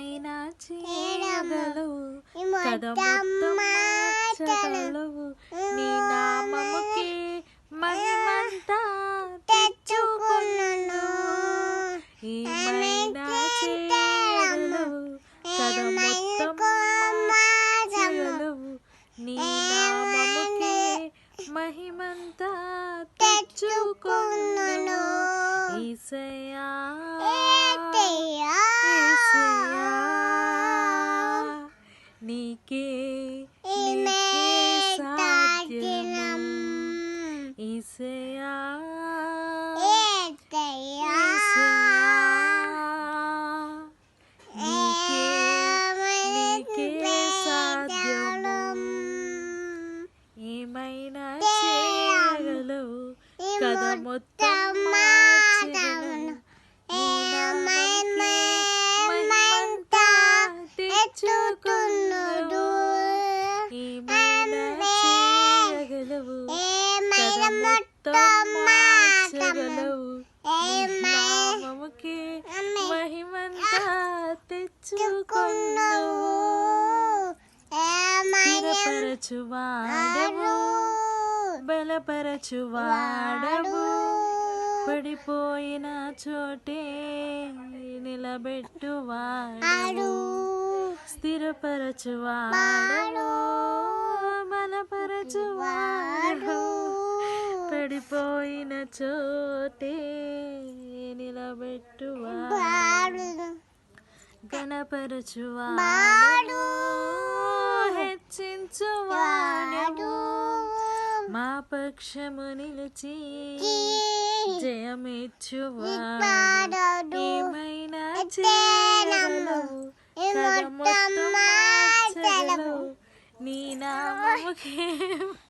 ఏమైనా చేయగలవు కథ మొత్తం మార్చగలవు నీ నామముకే మహిమంతా తెచ్చుకున్నాను ఏమైనా చేయగలవు కథ మొత్తం మార్చగలవు నీ నామముకే మహిమంతా తెచ్చుకున్నాను యేసయ్యా నీకే సాధ్యం యేసయ్యా నీకే సాధ్యం ఏమైనా చేయగలవు కథ మొత్తం మార్చగలవు మహిమంతా తెచ్చుకున్నాడు ఏమైనా చేయగలవు కథ మొత్తం మార్చగలవు నామముకే మహిమంతా తెచ్చుకున్నావు స్థిరపరచువాడవు బలపరచువాడవు పడిపోయిన చోటే నిలబెట్టువాడు స్థిరపరచువాడు బలపరచువాడు పడిపోయిన చోటే నిలబెట్టువాడు గణపరచువాడు హెచ్చించువాడు మా పక్షము నిలిచి జయమిచ్చువాడు ఏమైనా చేయగలవు కథ మొత్తం మార్చగలవు నీ నామముకే